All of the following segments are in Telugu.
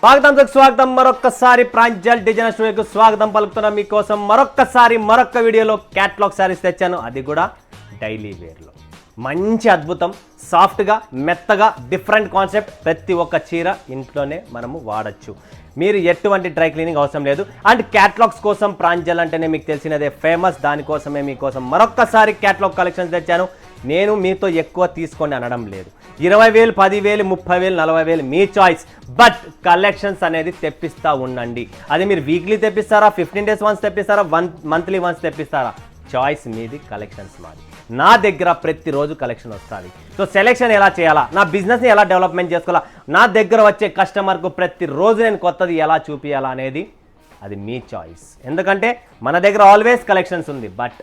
స్వాగతం మరొక్కసారి ప్రాంజల్ డిజైనర్ స్టూడియోకి స్వాగతం పలుకుతున్నా మీకోసం మరొక్క వీడియోలో క్యాట్లాగ్ సారీస్ తెచ్చాను. అది కూడా డైలీ వేర్లో మంచి అద్భుతం, సాఫ్ట్గా మెత్తగా డిఫరెంట్ కాన్సెప్ట్. ప్రతి ఒక్క చీర ఇంట్లోనే మనము వాడచ్చు. మీరు ఎటువంటి డ్రై క్లీనింగ్ అవసరం లేదు. అండ్ క్యాట్లాగ్స్ కోసం ప్రాంజల్ అంటేనే మీకు తెలిసినదే ఫేమస్. దానికోసమే మీకోసం మరొక్కసారి క్యాట్లాగ్ కలెక్షన్స్ తెచ్చాను. నేను మీతో ఎక్కువ తీసుకోండి అనడం లేదు. 20,000, 10,000, 30,000, 40,000 మీ చాయిస్. బట్ కలెక్షన్స్ అనేది తెప్పిస్తూ ఉండండి. అది మీరు వీక్లీ తెప్పిస్తారా, 15 days వన్స్ తెప్పిస్తారా, మంత్లీ వన్స్ తెప్పిస్తారా, చాయిస్ మీది, కలెక్షన్స్ మాది. నా దగ్గర ప్రతిరోజు కలెక్షన్ వస్తుంది. సో సెలెక్షన్ ఎలా చేయాలా, నా బిజినెస్ని ఎలా డెవలప్మెంట్ చేసుకోవాలా, నా దగ్గర వచ్చే కస్టమర్కు ప్రతిరోజు నేను కొత్తది ఎలా చూపించాలా అనేది అది మీ చాయిస్. ఎందుకంటే మన దగ్గర ఆల్వేస్ కలెక్షన్స్ ఉంది. బట్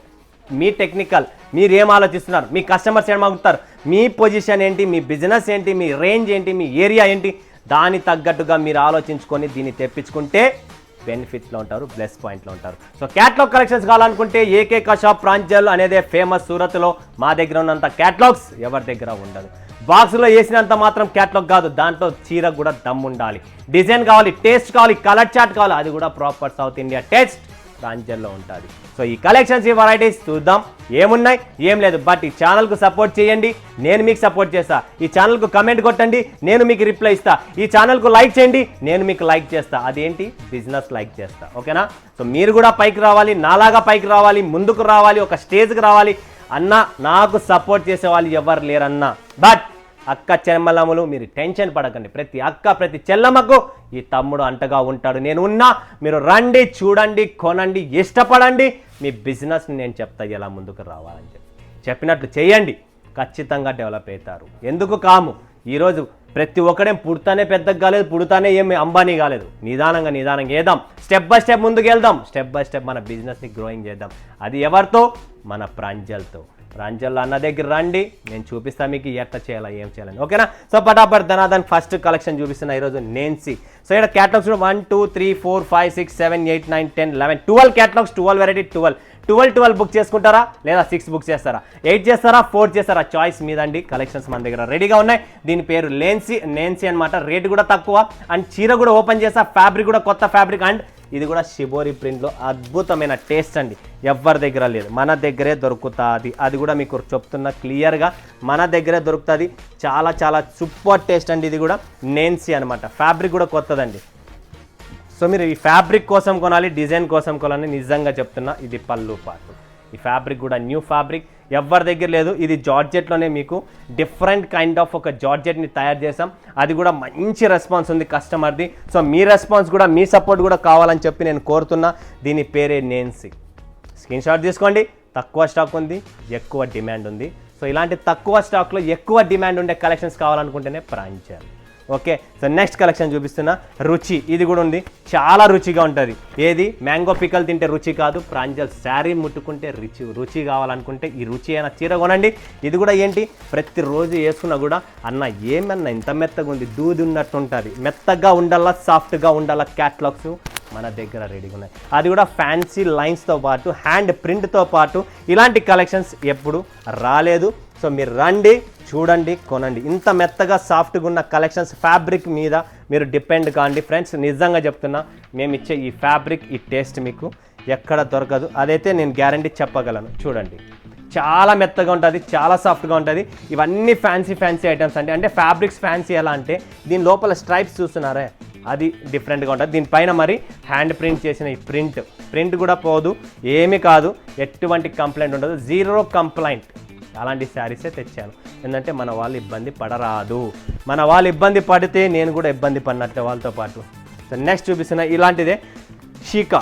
మీ టెక్నికల్, మీరు ఏం ఆలోచిస్తున్నారు, మీ కస్టమర్స్ ఏం అడుగుతారు, మీ పొజిషన్ ఏంటి, మీ బిజినెస్ ఏంటి, మీ రేంజ్ ఏంటి, మీ ఏరియా ఏంటి, దాని తగ్గట్టుగా మీరు ఆలోచించుకొని దీన్ని తెప్పించుకుంటే బెనిఫిట్లో ఉంటారు, ప్లస్ పాయింట్లో ఉంటారు. సో క్యాట్లాగ్ కలెక్షన్స్ కావాలనుకుంటే ఏకైక షాప్ ప్రాంజల్ అనేదే ఫేమస్. సూరత్లో మా దగ్గర ఉన్నంత క్యాట్లాగ్స్ ఎవరి దగ్గర ఉండదు. బాక్స్లో వేసినంత మాత్రం క్యాట్లాగ్ కాదు, దాంట్లో చీర కూడా దమ్ ఉండాలి, డిజైన్ కావాలి, టేస్ట్ కావాలి, కలర్ చార్ట్ కావాలి. అది కూడా ప్రాపర్ సౌత్ ఇండియా టేస్ట్ ప్రాంజల్లో ఉంటుంది. సో ఈ కలెక్షన్స్, ఈ వెరైటీస్ చూద్దాం ఏమున్నాయి ఏం లేదు. బట్ ఈ ఛానల్కు సపోర్ట్ చేయండి, నేను మీకు సపోర్ట్ చేస్తా. ఈ ఛానల్కు కమెంట్ కొట్టండి, నేను మీకు రిప్లై ఇస్తా. ఈ ఛానల్కు లైక్ చేయండి, నేను మీకు లైక్ చేస్తా. అదేంటి, బిజినెస్ లైక్ చేస్తా. ఓకేనా? సో మీరు కూడా పైకి రావాలి, నాలాగా పైకి రావాలి, ముందుకు రావాలి, ఒక స్టేజ్కి రావాలి. అన్న నాకు సపోర్ట్ చేసే వాళ్ళు ఎవరు లేరన్నా. బట్ అక్క చెల్లెమ్మలు మీరు టెన్షన్ పడకండి. ప్రతి అక్క, ప్రతి చెల్లమ్మకు ఈ తమ్ముడు అంటగా ఉంటాడు. నేను ఉన్నా, మీరు రండి, చూడండి, కొనండి, ఇష్టపడండి. మీ బిజినెస్ని నేను చెప్తా ఎలా ముందుకు రావాలని చెప్పినట్లు చేయండి, ఖచ్చితంగా డెవలప్ అవుతారు. ఎందుకు కాము, ఈరోజు ప్రతి ఒక్కడేం పుడతానే పెద్దగా కాలేదు, పుడతానే ఏమి అంబానీ కాలేదు. నిదానంగా వేద్దాం, స్టెప్ బై స్టెప్ ముందుకు వెళ్దాం. స్టెప్ బై స్టెప్ మన బిజినెస్ని గ్రోయింగ్ చేద్దాం. అది ఎవరితో? మన ప్రాంజల్తో. ప్రాంజల్ అన్న దగ్గర రండి, నేను చూపిస్తాను మీకు ఎట్లా చేయాలా, ఏం చేయాలని. ఓకేనా? సో పటాపట్ ధనాదన్ ఫస్ట్ కలెక్షన్ చూపిస్తున్నా ఈరోజు నేన్సీ. సో ఇక్కడ క్యాటలాగ్స్ 1, 2, 3, 4, 5, 6, 7, 8, 9, 10, 11, 12 క్యాటలాగ్స్, 12 వెరైటీ, 12 బుక్ చేసుకుంటారా, లేదా 6 బుక్ చేస్తారా, 8 చేస్తారా, 4 చేస్తారా, చాయిస్ మీదండి. కలెక్షన్స్ మన దగ్గర రెడీగా ఉన్నాయి. దీని పేరు నేన్సీ అనమాట. రేట్ కూడా తక్కువ. అండ్ చీర కూడా ఓపెన్ చేస్తా, ఫ్యాబ్రిక్ కూడా కొత్త ఫ్యాబ్రిక్. అండ్ ఇది కూడా షిబోరి ప్రింట్లో అద్భుతమైన టేస్ట్ అండి, ఎవరి దగ్గర లేదు, మన దగ్గరే దొరుకుతుంది. అది కూడా మీకు చెప్తున్నా క్లియర్గా, మన దగ్గరే దొరుకుతుంది. చాలా చాలా సూపర్ టేస్ట్ అండి. ఇది కూడా నేన్సీ అనమాట. ఫ్యాబ్రిక్ కూడా కొత్తదండి. సో మీరు ఈ ఫ్యాబ్రిక్ కోసం కొనాలి, డిజైన్ కోసం కొనాలి. నిజంగా చెప్తున్నా, ఇది పళ్ళు పాటు. ఈ ఫ్యాబ్రిక్ కూడా న్యూ ఫ్యాబ్రిక్, ఎవరి దగ్గర లేదు. ఇది జార్జెట్లోనే మీకు డిఫరెంట్ కైండ్ ఆఫ్ ఒక జార్జెట్ని తయారు చేసాం. అది కూడా మంచి రెస్పాన్స్ ఉంది కస్టమర్ది. సో మీ రెస్పాన్స్ కూడా, మీ సపోర్ట్ కూడా కావాలని చెప్పి నేను కోరుతున్నా. దీని పేరే నేన్సీ. స్క్రీన్ షాట్ తీసుకోండి. తక్కువ స్టాక్ ఉంది, ఎక్కువ డిమాండ్ ఉంది. సో ఇలాంటి తక్కువ స్టాక్లో ఎక్కువ డిమాండ్ ఉండే కలెక్షన్స్ కావాలనుకుంటేనే Pranjal. Okay, so next collection చూపిస్తున్నా. రుచి, ఇది కూడా ఉంది, చాలా రుచిగా ఉంటుంది. ఏది మ్యాంగో పికల్ తింటే రుచి కాదు, ప్రాంజల్ శారీ ముట్టుకుంటే రుచి కావాలనుకుంటే ఈ రుచి అయినా చీర కొనండి. ఇది కూడా ఏంటి, ప్రతిరోజు వేసుకున్నా కూడా అన్న ఏమన్నా ఇంత మెత్తగా ఉంది, దూది ఉన్నట్టు ఉంటుంది. మెత్తగా ఉండాలా, సాఫ్ట్గా ఉండాలా, క్యాట్లాగ్స్ మన దగ్గర రెడీగా ఉన్నాయి. అది కూడా ఫ్యాన్సీ లైన్స్తో పాటు, హ్యాండ్ ప్రింట్తో పాటు. ఇలాంటి కలెక్షన్స్ ఎప్పుడు రాలేదు. సో మీరు రండి, చూడండి, కొనండి. ఇంత మెత్తగా సాఫ్ట్గా ఉన్న కలెక్షన్స్, ఫ్యాబ్రిక్ మీద మీరు డిపెండ్ కాండి ఫ్రెండ్స్. నిజంగా చెప్తున్నా, మేము ఇచ్చే ఈ ఫ్యాబ్రిక్, ఈ టేస్ట్ మీకు ఎక్కడ దొరకదు. అదైతే నేను గ్యారంటీ చెప్పగలను. చూడండి, చాలా మెత్తగా ఉంటుంది, చాలా సాఫ్ట్గా ఉంటుంది. ఇవన్నీ ఫ్యాన్సీ ఐటమ్స్ అండి. అంటే ఫ్యాబ్రిక్స్ ఫ్యాన్సీ ఎలా అంటే, దీని లోపల స్ట్రైప్స్ చూస్తున్నారే, అది డిఫరెంట్గా ఉంటుంది. దీనిపైన మరి హ్యాండ్ ప్రింట్ చేసిన ఈ ప్రింట్ కూడా పోదు, ఏమీ కాదు, ఎటువంటి కంప్లైంట్ ఉండదు, 0 కంప్లైంట్. అలాంటి శారీసే తెచ్చాను. ఎందుకంటే మన వాళ్ళు ఇబ్బంది పడరాదు. మన వాళ్ళు ఇబ్బంది పడితే నేను కూడా ఇబ్బంది పడినట్లే వాళ్ళతో పాటు. సో నెక్స్ట్ చూపిస్తున్న ఇలాంటిదే షీకా.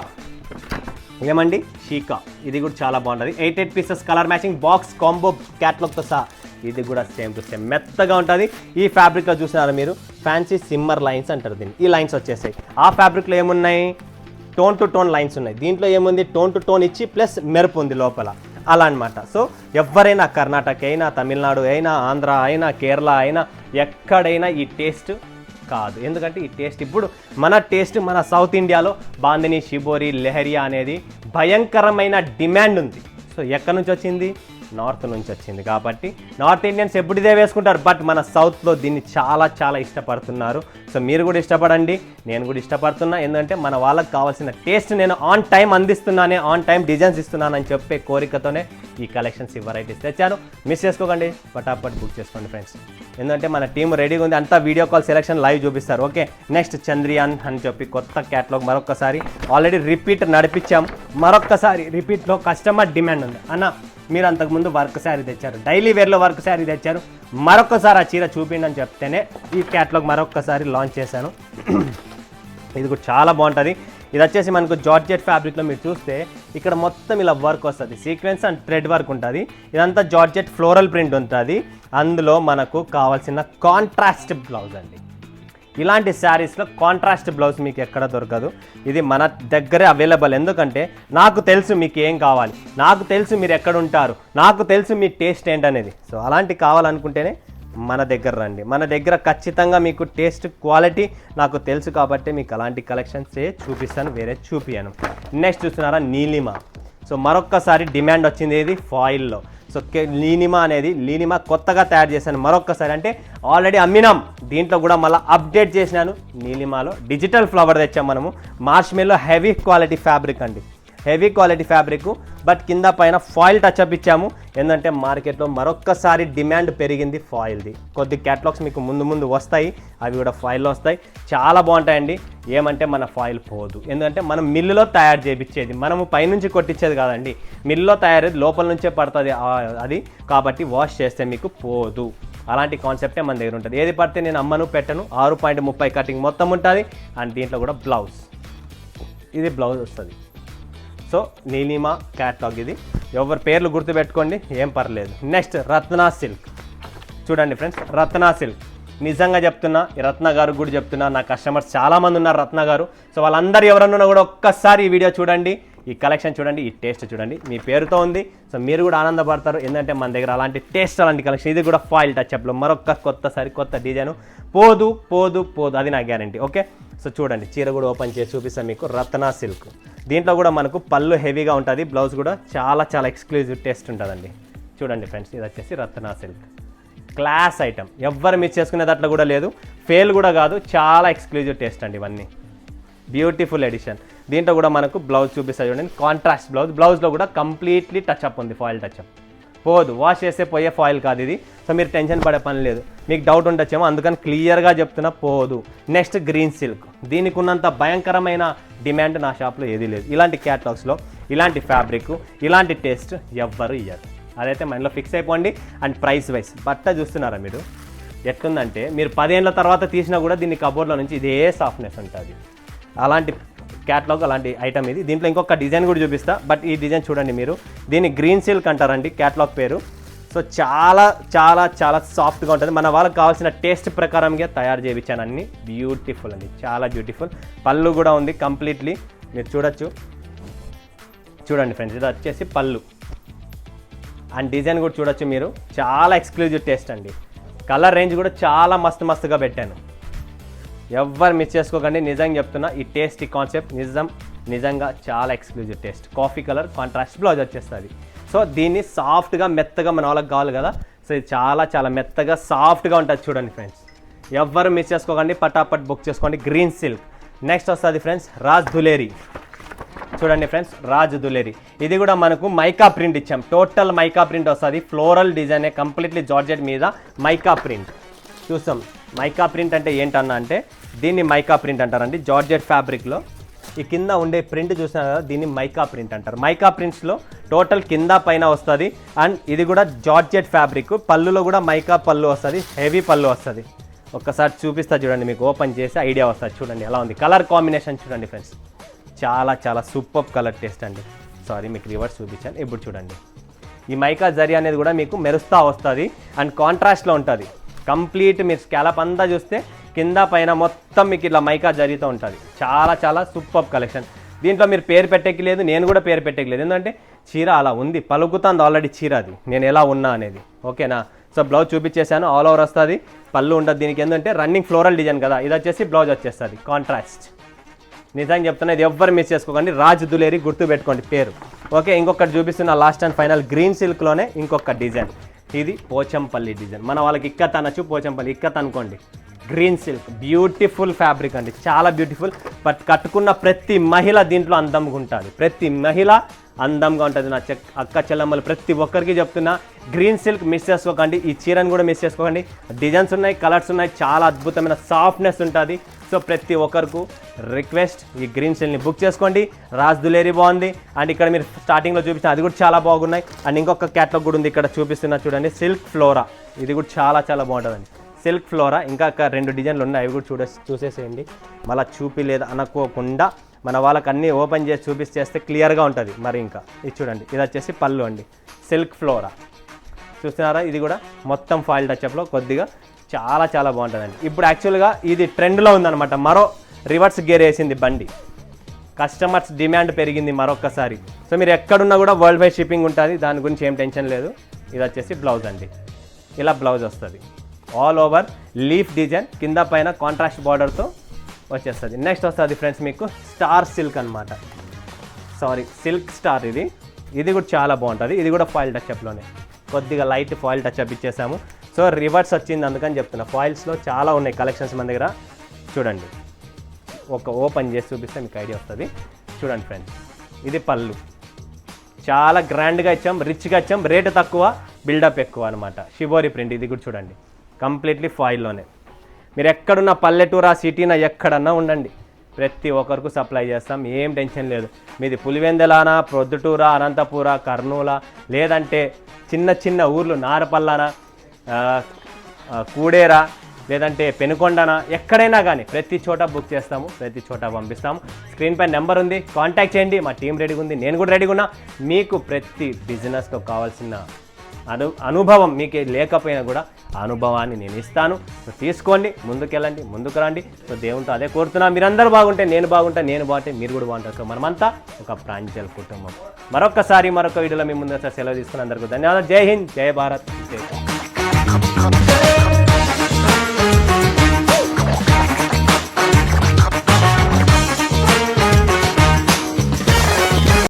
ఏమండి, షీకా. ఇది కూడా చాలా బాగుంటుంది. 8 pieces colour matching box combo క్యాట్లాగ్తో సహా. ఇది కూడా సేమ్ టు సేమ్ మెత్తగా ఉంటుంది. ఈ ఫ్యాబ్రిక్లో చూసినారు మీరు, ఫ్యాన్సీ సిమ్మర్ లైన్స్ అంటారు దీన్ని. ఈ లైన్స్ వచ్చేసాయి. ఆ ఫ్యాబ్రిక్లో ఏమున్నాయి, టోన్ టు టోన్ లైన్స్ ఉన్నాయి. దీంట్లో ఏముంది, టోన్ టు టోన్ ఇచ్చి ప్లస్ మెరుపు ఉంది లోపల, అలా అనమాట. సో ఎవరైనా, కర్ణాటక అయినా, తమిళనాడు అయినా, ఆంధ్ర అయినా, కేరళ అయినా, ఎక్కడైనా ఈ టేస్ట్ కాదు. ఎందుకంటే ఈ టేస్ట్ ఇప్పుడు మన టేస్ట్, మన సౌత్ ఇండియాలో బాందిని, షిబోరి, లెహరియా అనేది భయంకరమైన డిమాండ్ ఉంది. సో ఎక్కడి నుంచి వచ్చింది, నార్త్ నుంచి వచ్చింది కాబట్టి నార్త్ ఇండియన్స్ ఎప్పుడు ఇదే వేసుకుంటారు, బట్ మన సౌత్లో దీన్ని చాలా చాలా ఇష్టపడుతున్నారు. సో మీరు కూడా ఇష్టపడండి, నేను కూడా ఇష్టపడుతున్నా. ఎందుకంటే మన వాళ్ళకి కావాల్సిన టేస్ట్ నేను ఆన్ టైం అందిస్తున్నానే, ఆన్ టైం డిజైన్స్ ఇస్తున్నానని చెప్పే కోరికతోనే ఈ కలెక్షన్స్ ఈ వెరైటీస్ తెచ్చాను. మిస్ చేసుకోకండి, పటాపట్ బుక్ చేసుకోండి ఫ్రెండ్స్. ఎందుకంటే మన టీం రెడీగా ఉంది, అంతా వీడియో కాల్ సెలెక్షన్ లైవ్ చూపిస్తారు. ఓకే, నెక్స్ట్ చంద్రయాన్ అని చెప్పి కొత్త క్యాటలాగ్ మరొకసారి ఆల్రెడీ రిపీట్ నడిపించాం, మరొక్కసారి రిపీట్లో కస్టమర్ డిమాండ్ ఉంది. అన్న మీరు అంతకుముందు వర్క్ శారీ తెచ్చారు, డైలీ వేర్లో వర్క్ శారీ తెచ్చారు, మరొకసారి ఆ చీర చూపిండి అని చెప్తేనే ఈ క్యాటలాగ్ మరొకసారి లాంచ్ చేశాను. ఇది కూడా చాలా బాగుంటుంది. ఇది వచ్చేసి మనకు జార్జెట్ ఫ్యాబ్రిక్లో మీరు చూస్తే ఇక్కడ మొత్తం ఇలా వర్క్ వస్తుంది, సీక్వెన్స్ అండ్ థ్రెడ్ వర్క్ ఉంటుంది. ఇదంతా జార్జెట్ ఫ్లోరల్ ప్రింట్ ఉంటుంది. అందులో మనకు కావాల్సిన కాంట్రాస్ట్ బ్లౌజ్ అండి. ఇలాంటి శారీస్లో కాంట్రాస్ట్ బ్లౌజ్ మీకు ఎక్కడ దొరకదు, ఇది మన దగ్గరే అవైలబుల్. ఎందుకంటే నాకు తెలుసు మీకు ఏం కావాలి, నాకు తెలుసు మీరు ఎక్కడ ఉంటారు, నాకు తెలుసు మీ టేస్ట్ ఏంటనేది. సో అలాంటి కావాలనుకుంటేనే మన దగ్గర రండి. మన దగ్గర ఖచ్చితంగా మీకు టేస్ట్ క్వాలిటీ నాకు తెలుసు కాబట్టి మీకు అలాంటి కలెక్షన్స్ చూపిస్తాను, వేరే చూపియాను. నెక్స్ట్ చూస్తున్నారా నీలిమ. సో మరొక్కసారి డిమాండ్ వచ్చింది ఇది ఫాయిల్లో. సో లీనిమా కొత్తగా తయారు చేశాను మరొక్కసారి, అంటే ఆల్రెడీ అమ్మినాం, దీంట్లో కూడా మళ్ళీ అప్డేట్ చేసినాను. నీలిమాలో డిజిటల్ ఫ్లవర్ తెచ్చాం మనము. మార్ష్మెల్లో హెవీ క్వాలిటీ ఫ్యాబ్రిక్ అండి, హెవీ క్వాలిటీ ఫ్యాబ్రిక్, బట్ కింద పైన ఫాయిల్ టచ్అప్ ఇచ్చాము. ఏంటంటే మార్కెట్లో మరొక్కసారి డిమాండ్ పెరిగింది ఫాయిల్ది. కొద్ది క్యాటలాగ్స్ మీకు ముందు వస్తాయి, అవి కూడా ఫాయిల్లో వస్తాయి, చాలా బాగుంటాయండి. ఏమంటే మన ఫాయిల్ పోదు, ఎందుకంటే మనం మిల్లులో తయారు చేయించేది, మనము పైనుంచి కొట్టించేది కాదండి, మిల్లులో తయారయ్యేది లోపల నుంచే పడుతుంది అది, కాబట్టి వాష్ చేస్తే మీకు పోదు. అలాంటి కాన్సెప్టే మన దగ్గర ఉంటుంది. ఏది పడితే నేను అమ్మను పెట్టను, 6.30 కటింగ్ మొత్తం ఉంటుంది. అండ్ దీంట్లో కూడా బ్లౌజ్, ఇది బ్లౌజ్ వస్తుంది. సో నీలిమా క్యాట్లాగ్ ఇది, ఎవరి పేర్లు గుర్తుపెట్టుకోండి, ఏం పర్లేదు. Next Ratna silk. చూడండి ఫ్రెండ్స్, రత్నా సిల్క్ నిజంగా చెప్తున్నా, ఈ రత్న గారు కూడా చెప్తున్నా, నా కస్టమర్స్ చాలామంది ఉన్నారు రత్న గారు. సో వాళ్ళందరూ ఎవరన్నా కూడా ఒక్కసారి ఈ వీడియో చూడండి, ఈ కలెక్షన్ చూడండి, ఈ టేస్ట్ చూడండి, మీ పేరుతో ఉంది. సో మీరు కూడా ఆనందపడతారు, ఎందుకంటే మన దగ్గర అలాంటి టేస్ట్, అలాంటి కలెక్షన్. ఇది కూడా ఫాయిల్ టచ్అప్లో మరొక కొత్త డిజైన్, పోదు పోదు పోదు, అది నా గ్యారంటీ. ఓకే, సో చూడండి, చీర కూడా ఓపెన్ చేసి చూపిస్తాను మీకు. రత్నా సిల్క్, దీంట్లో కూడా మనకు పళ్ళు హెవీగా ఉంటుంది, బ్లౌజ్ కూడా చాలా ఎక్స్క్లూజివ్ టేస్ట్ ఉంటుందండి. చూడండి ఫ్రెండ్స్, ఇది వచ్చేసి రత్నా సిల్క్ క్లాస్ ఐటమ్, ఎవ్వరు మిస్ చేసుకునేది అట్లా కూడా లేదు, ఫెయిల్ కూడా కాదు, చాలా ఎక్స్క్లూజివ్ టేస్ట్ అండి ఇవన్నీ. Beautiful edition. దీంట్లో కూడా మనకు బ్లౌజ్ చూపిస్తాయి చూడండి, కాంట్రాస్ట్ బ్లౌజ్. బ్లౌజ్లో కూడా కంప్లీట్లీ టచ్అప్ ఉంది, ఫాయిల్ టచ్అప్, పోదు, వాష్ చేస్తే పోయే ఫాయిల్ కాదు ఇది. సో మీరు టెన్షన్ పడే పని లేదు, మీకు డౌట్ ఉండొచ్చేమో, అందుకని క్లియర్గా చెప్తున్నా, పోదు. నెక్స్ట్ గ్రీన్ సిల్క్, దీనికి ఉన్నంత భయంకరమైన డిమాండ్ నా షాప్లో ఏదీ లేదు. ఇలాంటి క్యాటలాగ్స్లో ఇలాంటి ఫ్యాబ్రిక్, ఇలాంటి టేస్ట్ ఎవ్వరు ఇయ్యరు, అదైతే మైండ్లో ఫిక్స్ అయిపోండి. అండ్ ప్రైస్ వైజ్ బట్ట చూస్తున్నారా మీరు ఎట్లుందంటే, మీరు 10 ఏళ్ళ తర్వాత తీసినా కూడా దీన్ని కబోర్డ్లో నుంచి ఇదే సాఫ్ట్నెస్ ఉంటుంది. అలాంటి క్యాటలాగ్, అలాంటి ఐటమ్ ఇది. దీంట్లో ఇంకొక డిజైన్ కూడా చూపిస్తా, బట్ ఈ డిజైన్ చూడండి మీరు, దీన్ని గ్రీన్ సిల్క్ అంటారండి క్యాటలాగ్ పేరు. సో చాలా సాఫ్ట్గా ఉంటుంది, మన వాళ్ళకి కావాల్సిన టేస్ట్ ప్రకారంగా తయారు చేయించాను అన్ని. బ్యూటిఫుల్ అండి, చాలా బ్యూటిఫుల్. పళ్ళు కూడా ఉంది కంప్లీట్లీ, మీరు చూడొచ్చు. చూడండి ఫ్రెండ్స్, ఇది వచ్చేసి పళ్ళు అండ్ డిజైన్ కూడా చూడొచ్చు మీరు, చాలా ఎక్స్క్లూజివ్ టేస్ట్ అండి. కలర్ రేంజ్ కూడా చాలా మస్తుగా పెట్టాను, ఎవ్వరు మిస్ చేసుకోకండి. నిజంగా చెప్తున్నా, ఈ టేస్ట్, ఈ కాన్సెప్ట్ నిజంగా చాలా exclusive taste. Coffee colour contrast blouse వచ్చేస్తుంది. సో దీన్ని సాఫ్ట్గా మెత్తగా మన వాళ్ళకి కావాలి కదా, సో ఇది చాలా మెత్తగా సాఫ్ట్గా ఉంటుంది. చూడండి ఫ్రెండ్స్, ఎవ్వరు మిస్ చేసుకోకండి, పటాపట్ బుక్ చేసుకోండి. Green silk. నెక్స్ట్ వస్తుంది ఫ్రెండ్స్ రాజ్ దులేరీ. చూడండి ఫ్రెండ్స్, రాజ్ దులేరీ, ఇది కూడా మనకు మైకా ప్రింట్ ఇచ్చాం, టోటల్ మైకా ప్రింట్ వస్తుంది. ఫ్లోరల్ డిజైనే, కంప్లీట్లీ జార్జెట్ మీద మైకా ప్రింట్. చూస్తాం మైకా ప్రింట్ అంటే ఏంటన్నా అంటే, దీన్ని మైకా ప్రింట్ అంటారండి. జార్జెట్ ఫ్యాబ్రిక్లో ఈ కింద ఉండే ప్రింట్ చూసినారు కదా, దీన్ని మైకా ప్రింట్ అంటారు. మైకా ప్రింట్స్లో టోటల్ కింద పైన వస్తుంది. అండ్ ఇది కూడా జార్జెట్ ఫ్యాబ్రిక్, పళ్ళులో కూడా మైకా పళ్ళు వస్తుంది, హెవీ పళ్ళు వస్తుంది. ఒక్కసారి చూపిస్తా చూడండి, మీకు ఓపెన్ చేసి ఐడియా వస్తుంది. చూడండి ఎలా ఉంది, కలర్ కాంబినేషన్ చూడండి ఫ్రెండ్స్, చాలా సూపర్ కలర్ టేస్ట్ అండి. సారీ, మీకు రివర్స్ చూపించాను, ఇప్పుడు చూడండి. ఈ మైకా జరీ అనేది కూడా మీకు మెరుస్తా వస్తుంది అండ్ కాంట్రాస్ట్లో ఉంటుంది. కంప్లీట్ మీరు స్కాలప్ అంతా చూస్తే కింద పైన మొత్తం మీకు ఇట్లా మైకా జరీతో ఉంటుంది. చాలా సూపర్ కలెక్షన్. దీంట్లో మీరు పేరు పెట్టేకి లేదు, నేను కూడా పేరు పెట్టేకి లేదు, ఎందుకంటే చీర అలా ఉంది, పలుకుతుంది ఆల్రెడీ చీర, అది నేను ఎలా ఉన్నా అనేది. ఓకేనా? సో బ్లౌజ్ చూపించేశాను, ఆల్ ఓవర్ వస్తుంది, పళ్ళు ఉండదు. దీనికి ఏంటంటే రన్నింగ్ ఫ్లోరల్ డిజైన్ కదా, ఇది వచ్చేసి బ్లౌజ్ వచ్చేస్తుంది కాంట్రాస్ట్. నిజంగా చెప్తున్నా, ఇది ఎవ్వరు మిస్ చేసుకోకండి. రాజ్ దులేరీ గుర్తుపెట్టుకోండి పేరు. ఓకే, ఇంకొకటి చూపిస్తున్న లాస్ట్ అండ్ ఫైనల్ గ్రీన్ సిల్క్లోనే ఇంకొక డిజైన్. ఇది పోచంపల్లి డిజైన్. మన వాళ్ళకి ఇక్కత్ అనొచ్చు, పోచంపల్లి ఇక్కత్ అనుకోండి. గ్రీన్ సిల్క్ బ్యూటిఫుల్ ఫ్యాబ్రిక్ అండి, చాలా బ్యూటిఫుల్. బట్ కట్టుకున్న ప్రతి మహిళ దీంట్లో అందంగా ఉంటుంది, ప్రతి మహిళ అందంగా ఉంటుంది. నా అక్క చెల్లమ్మలు ప్రతి ఒక్కరికి చెప్తున్నా, గ్రీన్ సిల్క్ మిస్ చేసుకోకండి. ఈ చీరను కూడా మిస్ చేసుకోకండి. డిజైన్స్ ఉన్నాయి, కలర్స్ ఉన్నాయి, చాలా అద్భుతమైన సాఫ్ట్నెస్ ఉంటుంది. సో ప్రతి ఒక్కరికి రిక్వెస్ట్, ఈ గ్రీన్ సిల్క్ని బుక్ చేసుకోండి. రాజ్ దులేరీ బాగుంది. అండ్ ఇక్కడ మీరు స్టార్టింగ్లో చూపించిన అది కూడా చాలా బాగున్నాయి. అండ్ ఇంకొక క్యాటలాగ్ కూడా ఉంది, ఇక్కడ చూపిస్తున్నా చూడండి, సిల్క్ ఫ్లోరా. ఇది కూడా చాలా చాలా బాగుంటుందండి, సిల్క్ ఫ్లోరా. ఇంకా 2 డిజైన్లు ఉన్నాయి, అవి కూడా చూసేసేయండి. మళ్ళీ చూపిలేదు అనుకోకుండా మన వాళ్ళకి అన్నీ ఓపెన్ చేసి చూపిస్తే క్లియర్గా ఉంటుంది. మరి ఇంకా ఇది చూడండి, ఇది వచ్చేసి పళ్ళు అండి, సిల్క్ ఫ్లోరా. చూస్తున్నారా, ఇది కూడా మొత్తం ఫాయిల్ టచ్అప్లో కొద్దిగా చాలా చాలా బాగుంటుందండి. ఇప్పుడు యాక్చువల్గా ఇది ట్రెండ్లో ఉందన్నమాట, మరో రివర్స్ గేర్ వేసింది బండి. కస్టమర్స్ డిమాండ్ పెరిగింది మరొకసారి. సో మీరు ఎక్కడున్నా కూడా వరల్డ్ వైడ్ షిప్పింగ్ ఉంటుంది, దాని గురించి ఏం టెన్షన్ లేదు. ఇది వచ్చేసి బ్లౌజ్ అండి, ఇలా బ్లౌజ్ వస్తుంది. ఆల్ ఓవర్ లీఫ్ డిజైన్, కింద పైన కాంట్రాస్ట్ బార్డర్తో వచ్చేస్తుంది. నెక్స్ట్ వస్తుంది ఫ్రెండ్స్ మీకు స్టార్ సిల్క్ అనమాట, సిల్క్ స్టార్. ఇది కూడా చాలా బాగుంటుంది. ఇది కూడా ఫాయిల్ టచ్అప్లోనే, కొద్దిగా లైట్ ఫాయిల్ టచ్అప్ ఇచ్చేసాము. సో రివర్స్ వచ్చింది అందుకని చెప్తున్నా. ఫాయిల్స్లో చాలా ఉన్నాయి కలెక్షన్స్ మన దగ్గర. చూడండి, ఒక ఓపెన్ చేసి చూపిస్తే మీకు ఐడియా వస్తుంది. చూడండి ఫ్రెండ్స్, ఇది పళ్ళు, చాలా గ్రాండ్గా ఇచ్చాం, రిచ్గా ఇచ్చాం, రేటు తక్కువ, బిల్డప్ ఎక్కువ అనమాట. Shibori print. ఇది కూడా చూడండి, కంప్లీట్లీ ఫాయిల్లోనే. మీరు ఎక్కడున్న పల్లెటూరా సిటీనా ఎక్కడన్నా ఉండండి, ప్రతి ఒక్కరికి సప్లై చేస్తాం, ఏం టెన్షన్ లేదు. మీది పులివెందలానా, ప్రొద్దుటూరా, అనంతపురా, కర్నూలా, లేదంటే చిన్న చిన్న ఊర్లు నారపల్లానా, కూడేరా, లేదంటే పెనుకొండనా, ఎక్కడైనా కానీ ప్రతి చోట బుక్ చేస్తాము, ప్రతి చోట పంపిస్తాము. స్క్రీన్ పై నెంబర్ ఉంది, కాంటాక్ట్ చేయండి. మా టీం రెడీగా ఉంది, నేను కూడా రెడీగా ఉన్నా. మీకు ప్రతి బిజినెస్తో కావాల్సిన అనుభవం మీకే లేకపోయినా కూడా ఆ అనుభవాన్ని నేను ఇస్తాను. సో తీసుకోండి, ముందుకెళ్ళండి, ముందుకు రండి. సో దేవునితో అదే కోరుతున్నా, మీరందరూ బాగుంటే నేను బాగుంటా, నేను బాగుంటే మీరు కూడా బాగుంటారు. సో మనమంతా ఒక ప్రాంజల్ కుటుంబం. మరొక వీడియోలో మీ ముందు సెలవు తీసుకుని అందరికీ ధన్యవాదాలు. జై హింద్, జై భారత్.